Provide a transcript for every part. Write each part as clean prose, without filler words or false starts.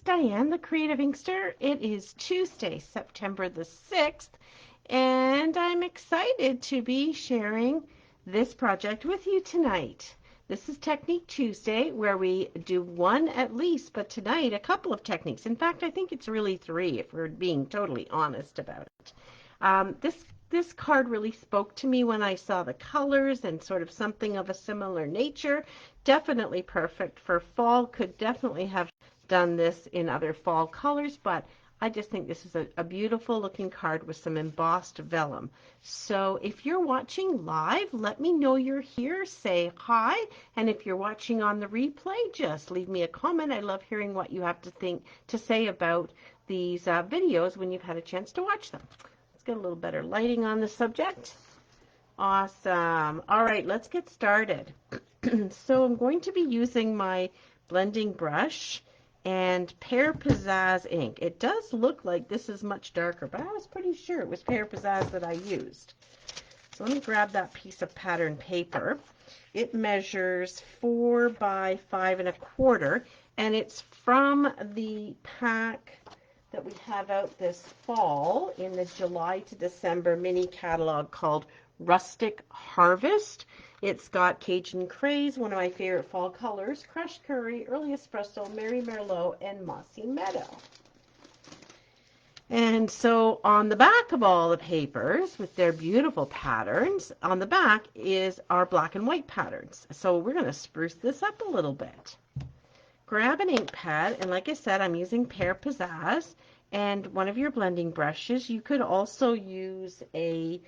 Diane, the Creative Inkster. It is Tuesday, September the 6th, and I'm excited to be sharing this project with you tonight. This is Technique Tuesday, where we do one at least, but tonight a couple of techniques. In fact, I think it's really three, if we're being totally honest about it. This card really spoke to me when I saw the colors and sort of something of a similar nature. Definitely perfect for fall. Could definitely have done this in other fall colors, but I just think this is a beautiful looking card with some embossed vellum. So if you're watching live, let me know you're here, say hi, and if you're watching on the replay, just leave me a comment. I love hearing what you have to say about these videos when you've had a chance to watch them. Let's get a little better lighting on the subject. Awesome. All right, let's get started. So I'm going to be using my blending brush and Pear Pizzazz ink. It does look like this is much darker, but I was pretty sure it was Pear Pizzazz that I used. So let me grab that piece of pattern paper. It measures 4 by 5 1/4, and it's from the pack that we have out this fall in the July to December mini catalog called Rustic Harvest. It's got Cajun Craze, one of my favorite fall colors, Crushed Curry, Early Espresso, Mary Merlot, and Mossy Meadow. And so on the back of all the papers with their beautiful patterns, on the back is our black and white patterns. So we're going to spruce this up a little bit. Grab an ink pad, and like I said, I'm using Pear Pizzazz and one of your blending brushes. You could also use a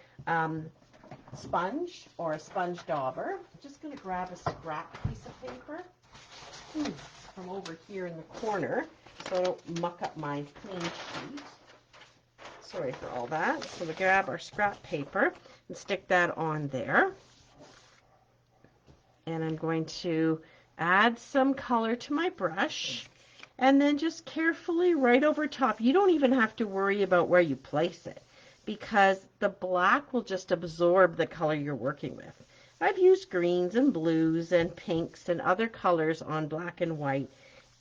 sponge or a sponge dauber. I'm just going to grab a scrap piece of paper from over here in the corner so I don't muck up my clean sheet. Sorry for all that. So we grab our scrap paper and stick that on there. And I'm going to add some color to my brush and then just carefully right over top. You don't even have to worry about where you place it because the black will just absorb the color you're working with. I've used greens and blues and pinks and other colors on black and white,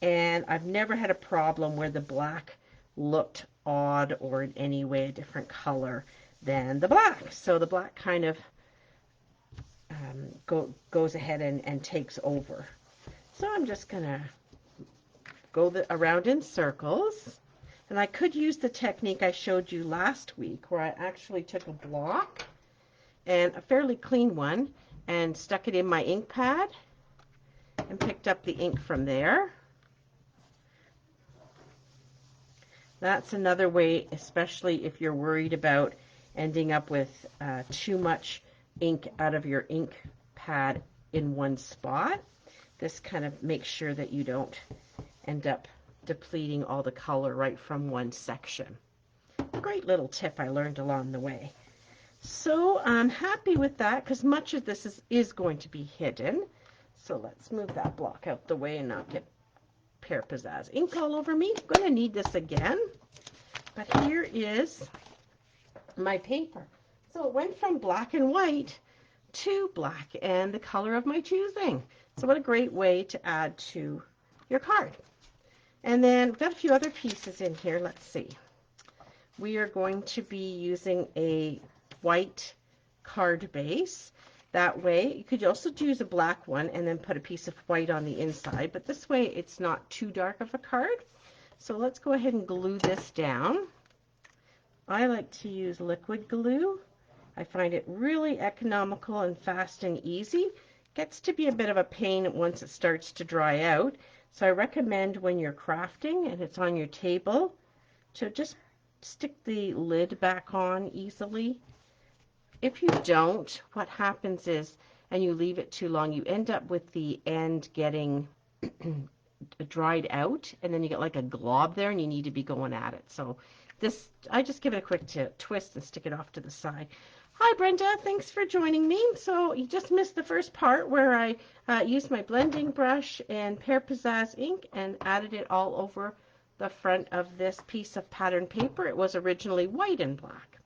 and I've never had a problem where the black looked odd or in any way a different color than the black. So the black kind of goes ahead and takes over. So I'm just going to go around in circles. And I could use the technique I showed you last week where I actually took a block, and a fairly clean one, and stuck it in my ink pad and picked up the ink from there. That's another way, especially if you're worried about ending up with too much ink out of your ink pad in one spot. This kind of makes sure that you don't end up depleting all the color right from one section. Great little tip I learned along the way. So I'm happy with that because much of this is going to be hidden. So let's move that block out the way and not get Pear Pizzazz ink all over me. I'm going to need this again. But here is my paper. So it went from black and white to black and the color of my choosing. So what a great way to add to your card. And then we've got a few other pieces in here. Let's see. We are going to be using a white card base. That way, you could also use a black one and then put a piece of white on the inside, but this way it's not too dark of a card. So let's go ahead and glue this down. I like to use liquid glue. I find it really economical and fast and easy. Gets to be a bit of a pain once it starts to dry out. So I recommend when you're crafting and it's on your table to just stick the lid back on easily. If you don't, what happens is, and you leave it too long, you end up with the end getting dried out, and then you get like a glob there and you need to be going at it. So this, I just give it a quick twist and stick it off to the side. Hi Brenda, thanks for joining me. So you just missed the first part where I used my blending brush and Pear Pizzazz ink and added it all over the front of this piece of pattern paper. It was originally white and black.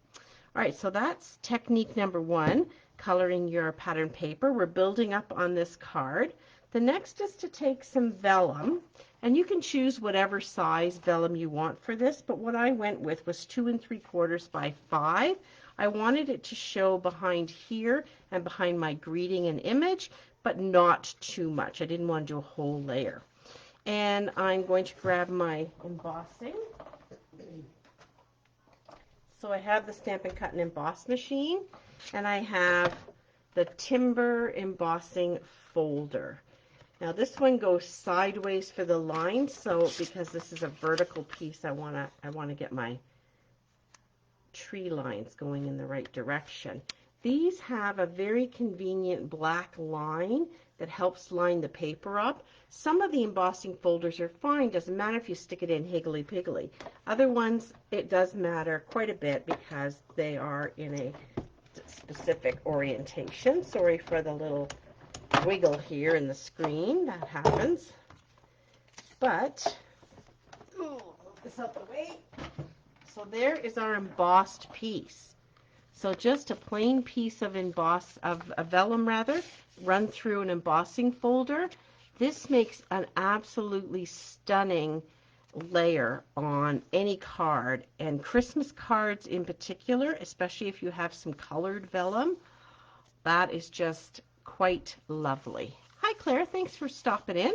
All right, so that's technique number one, coloring your pattern paper. We're building up on this card. The next is to take some vellum And you can choose whatever size vellum you want for this, but what I went with was 2 3/4 by 5. I wanted it to show behind here and behind my greeting and image, but not too much. I didn't want to do a whole layer. And I'm going to grab my embossing. So I have the Stampin' Cut and Emboss machine, and I have the timber embossing folder. Now this one goes sideways for the line, so because this is a vertical piece, I wanna get my tree lines going in the right direction. These have a very convenient black line that helps line the paper up. Some of the embossing folders are fine, doesn't matter if you stick it in higgly-piggly. Other ones, it does matter quite a bit because they are in a specific orientation. Sorry for the little wiggle here in the screen, that happens. But, move this out the way. So there is our embossed piece. So just a plain piece of a vellum rather, run through an embossing folder. This makes an absolutely stunning layer on any card, and Christmas cards in particular, especially if you have some colored vellum. That is just quite lovely. Hi Claire, thanks for stopping in.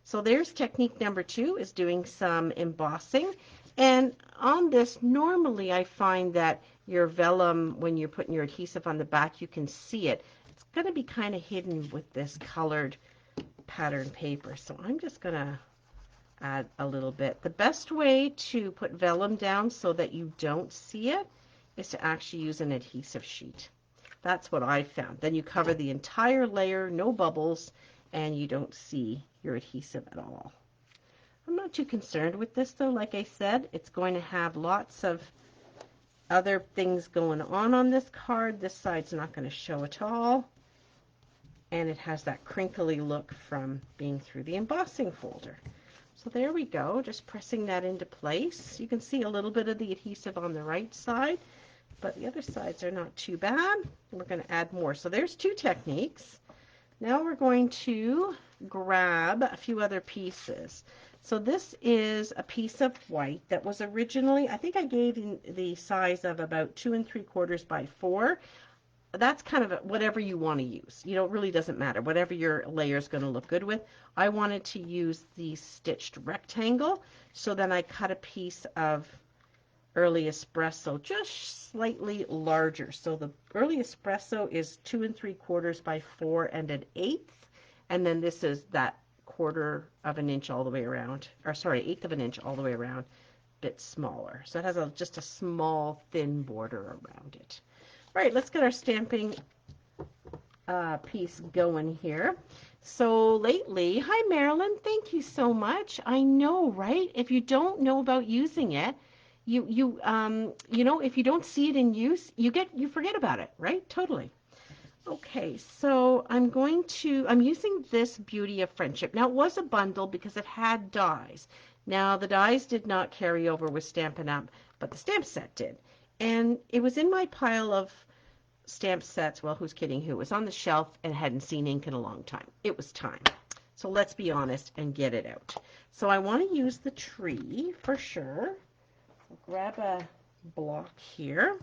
So there's technique number 2, is doing some embossing. And on this, normally I find that your vellum, when you're putting your adhesive on the back, you can see it. It's going to be kind of hidden with this colored pattern paper. So I'm just going to add a little bit. The best way to put vellum down so that you don't see it is to actually use an adhesive sheet. That's what I found. Then you cover the entire layer, no bubbles, and you don't see your adhesive at all. I'm not too concerned with this though. Like I said, it's going to have lots of other things going on this card. This side's not going to show at all. And it has that crinkly look from being through the embossing folder. So there we go, just pressing that into place. You can see a little bit of the adhesive on the right side, but the other sides are not too bad. We're going to add more. So there's 2 techniques. Now we're going to grab a few other pieces. So this is a piece of white that was originally, I think I gave the size of about 2 3/4 by 4. That's kind of whatever you want to use. You know, it really doesn't matter. Whatever your layer is going to look good with. I wanted to use the stitched rectangle, so then I cut a piece of early espresso just slightly larger. So the early espresso is 2 3/4 by 4 1/8, and then this is that 1/4 of an inch all the way around, or sorry, 1/8 of an inch all the way around, bit smaller. So it has just a small thin border around it. All right, let's get our stamping piece going here. So lately, hi Marilyn, thank you so much. I know, right? If you don't know about using it, you know, if you don't see it in use, you forget about it, right? Totally. Okay, so I'm using this Beauty of Friendship. Now it was a bundle because it had dies. Now the dies did not carry over with Stampin' Up, but the stamp set did. And it was in my pile of stamp sets, well, who's kidding who, was on the shelf and hadn't seen ink in a long time. It was time. So let's be honest and get it out. So I want to use the tree for sure. So grab a block here.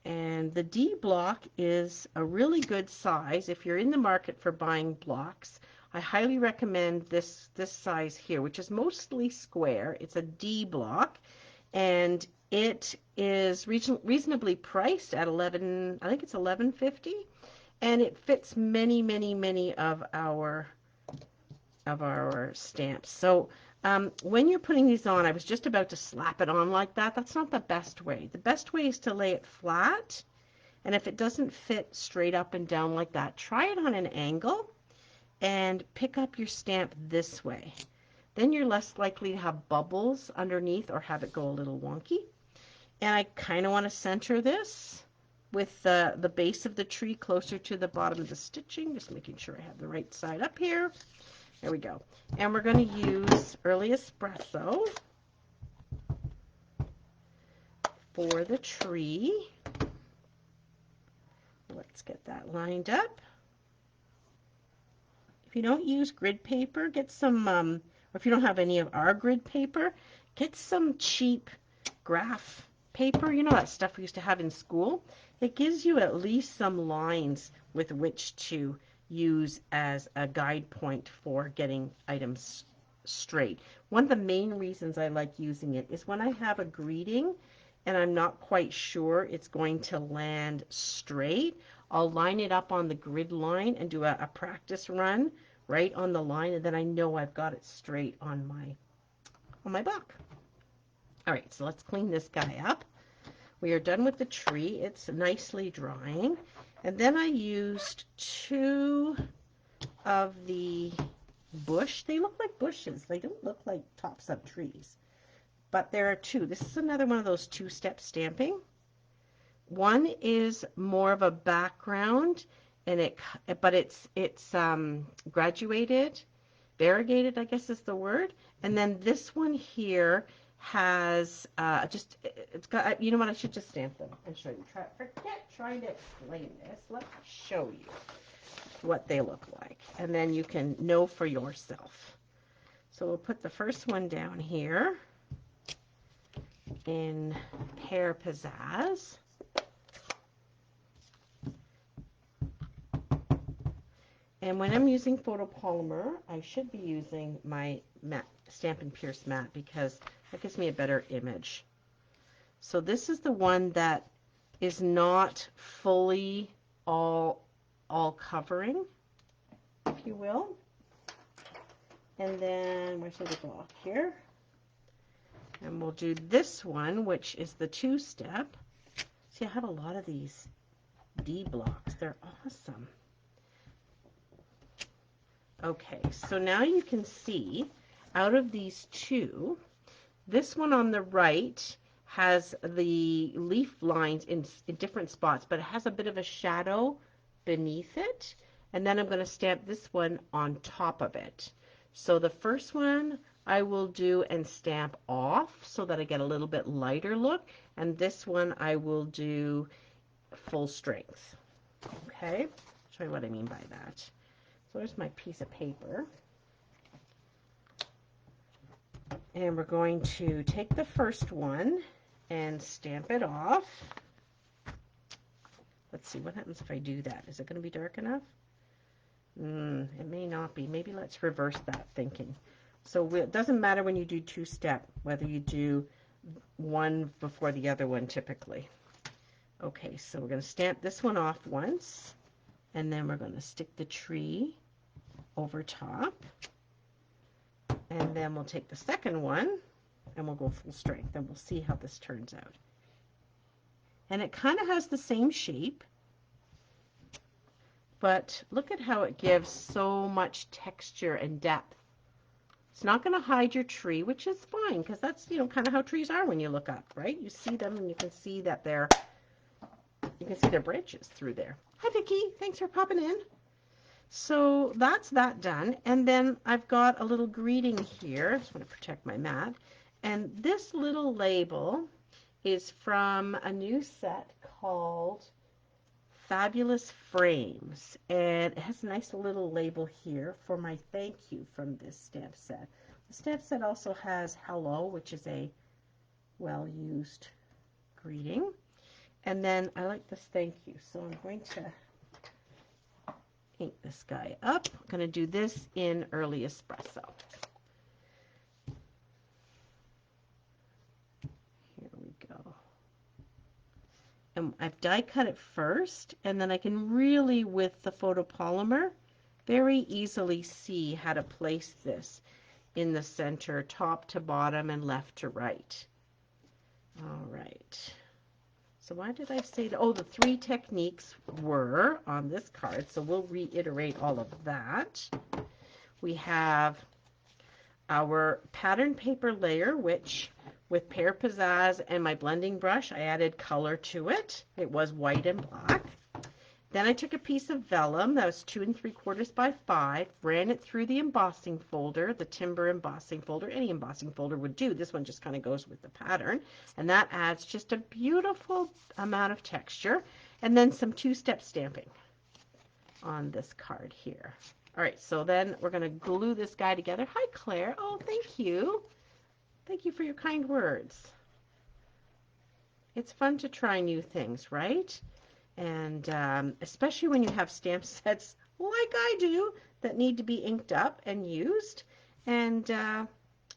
And the D block is a really good size. If you're in the market for buying blocks, I highly recommend this size here, which is mostly square. It's a D block, and it is reasonably priced at I think it's $11.50, and it fits many, many, many of our stamps. So when you're putting these on, I was just about to slap it on like that. That's not the best way. The best way is to lay it flat, and if it doesn't fit straight up and down like that, try it on an angle and pick up your stamp this way. Then you're less likely to have bubbles underneath or have it go a little wonky. And I kind of want to center this with the base of the tree closer to the bottom of the stitching, just making sure I have the right side up here. There we go. And we're going to use Early Espresso for the tree. Let's get that lined up. If you don't use grid paper, get some or if you don't have any of our grid paper, get some cheap graph paper. You know that stuff we used to have in school? It gives you at least some lines with which to use as a guide point for getting items straight. One of the main reasons I like using it is when I have a greeting and I'm not quite sure it's going to land straight, I'll line it up on the grid line and do a practice run right on the line, and then I know I've got it straight on my block. All right, so let's clean this guy up. We are done with the tree. It's nicely drying. And then I used 2 of the bush. They look like bushes. They don't look like tops of trees. But there are 2. This is another one of those 2-step stamping. One is more of a background, and but it's graduated, variegated, I guess is the word. And then this one here has it's got, you know what, I should just stamp them and show you. Forget trying to explain this. Let me show you what they look like, and then you can know for yourself. So we'll put the first one down here in Pear Pizzazz. And when I'm using photopolymer, I should be using my matte, Stampin' Pierce matte, because that gives me a better image. So this is the one that is not fully all covering, if you will. And then where's the block here? And we'll do this one, which is the 2-step. See, I have a lot of these D blocks. They're awesome. Okay, so now you can see out of these 2, this one on the right has the leaf lines in different spots, but it has a bit of a shadow beneath it. And then I'm going to stamp this one on top of it. So the first one I will do and stamp off so that I get a little bit lighter look. And this one I will do full strength. Okay, I'll show you what I mean by that. So there's my piece of paper. And we're going to take the first one and stamp it off. Let's see, what happens if I do that? Is it going to be dark enough? It may not be. Maybe let's reverse that thinking. So it doesn't matter when you do 2-step, whether you do one before the other one typically. Okay, so we're going to stamp this one off once, and then we're going to stick the tree over top. And then we'll take the second one and we'll go full strength, and we'll see how this turns out. And it kind of has the same shape, but look at how it gives so much texture and depth. It's not going to hide your tree, which is fine, because that's, you know, kind of how trees are when you look up, right? You see them and you can see that you can see their branches through there. Hi, Vicki. Thanks for popping in. So that's that done. And then I've got a little greeting here. I just want to protect my mat. And this little label is from a new set called Fabulous Frames. And it has a nice little label here for my thank you from this stamp set. The stamp set also has hello, which is a well-used greeting. And then I like this thank you. So I'm going to ink this guy up. I'm going to do this in early espresso. Here we go. And I've die cut it first, and then I can really, with the photopolymer, very easily see how to place this in the center, top to bottom and left to right. All right. So why did I say that? Oh, the 3 techniques were on this card, so we'll reiterate all of that. We have our pattern paper layer, which with Pear Pizzazz and my blending brush, I added color to it. It was white and black. Then I took a piece of vellum that was 2 3/4 by 5, ran it through the embossing folder, the timber embossing folder. Any embossing folder would do. This one just kind of goes with the pattern, and that adds just a beautiful amount of texture. And then some 2-step stamping on this card here. All right, so then we're going to glue this guy together. Hi, Claire. Oh, thank you. Thank you for your kind words. It's fun to try new things, right? And especially when you have stamp sets like I do that need to be inked up and used. And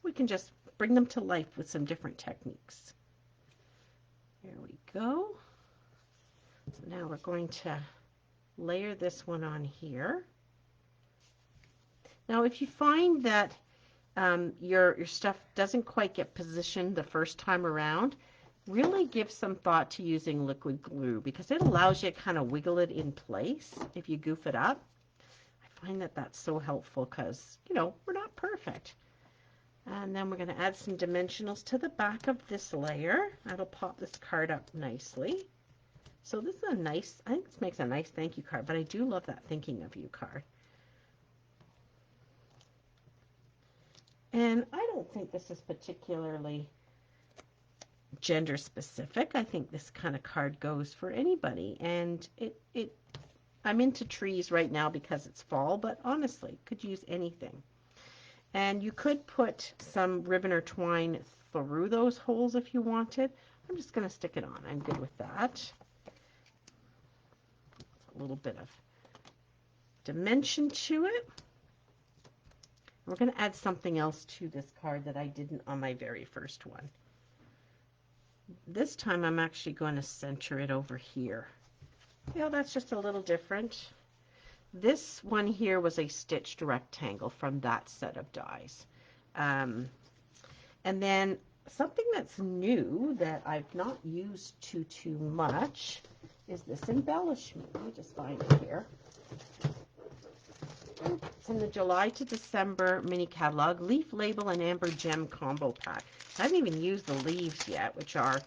we can just bring them to life with some different techniques. There we go. So now we're going to layer this one on here. Now, if you find that your stuff doesn't quite get positioned the first time around, really give some thought to using liquid glue because it allows you to kind of wiggle it in place if you goof it up. I find that that's so helpful because, you know, we're not perfect. And then we're going to add some dimensionals to the back of this layer. That'll pop this card up nicely. So this is a nice, I think this makes a nice thank you card, but I do love that thinking of you card. And I don't think this is particularly gender specific. I think this kind of card goes for anybody. And I'm into trees right now because it's fall, but honestly, could use anything. And you could put some ribbon or twine through those holes if you wanted. I'm just going to stick it on. I'm good with that. A little bit of dimension to it. We're going to add something else to this card that I didn't on my very first one. This time I'm actually going to center it over here. You know, that's just a little different. This one here was a stitched rectangle from that set of dies. And then something that's new that I've not used too much is this embellishment. Let me just find it here. It's in the July to December mini catalog, leaf label and amber gem combo pack. I haven't even used the leaves yet, which are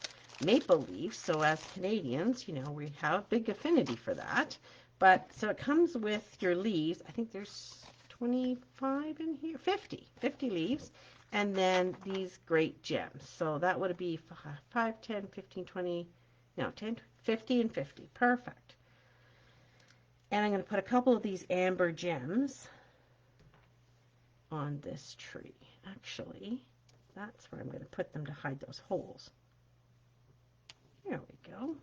maple leaves. So as Canadians, you know, we have a big affinity for that. But so it comes with your leaves. I think there's 25 in here, 50 leaves. And then these great gems. So that would be 5, 10, 15, 20, no, 10, 50 and 50. Perfect. And I'm going to put a couple of these amber gems on this tree. Actually, that's where I'm going to put them to hide those holes. There we go.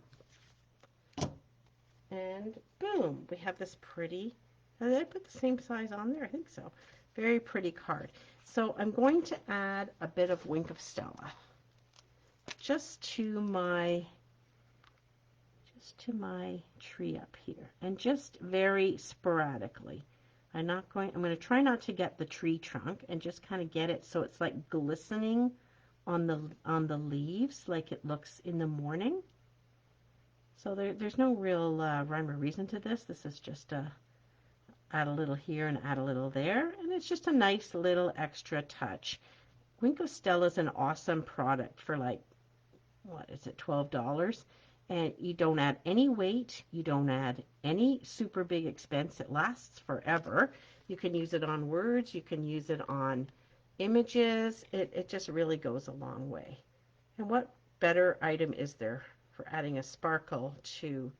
And boom, we have this pretty, did I put the same size on there? I think so. Very pretty card. So I'm going to add a bit of Wink of Stella just to my tree up here, and just very sporadically. I'm going to try not to get the tree trunk and just kind of get it so it's like glistening on the leaves like it looks in the morning. So there's no real rhyme or reason to this. This is just add a little here and add a little there, and it's just a nice little extra touch. Wink of Stella is an awesome product for like, what is it, $12? And you don't add any weight, you don't add any super big expense. It lasts forever. You can use it on words, you can use it on images. It just really goes a long way. And what better item is there for adding a sparkle to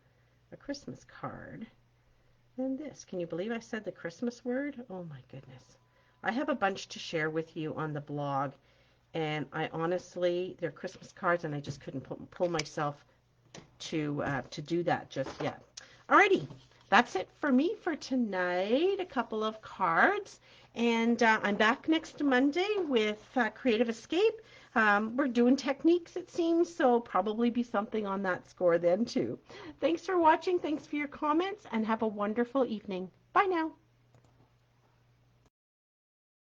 a Christmas card than this? Can you believe I said the Christmas word? Oh my goodness. I have a bunch to share with you on the blog, and I honestly, they're Christmas cards, and I just couldn't pull myself to do that just yet. Alrighty, that's it for me for tonight. A couple of cards, and I'm back next Monday with Creative Escape. We're doing techniques, it seems, so probably be something on that score then too. Thanks for watching, thanks for your comments, and have a wonderful evening. Bye now.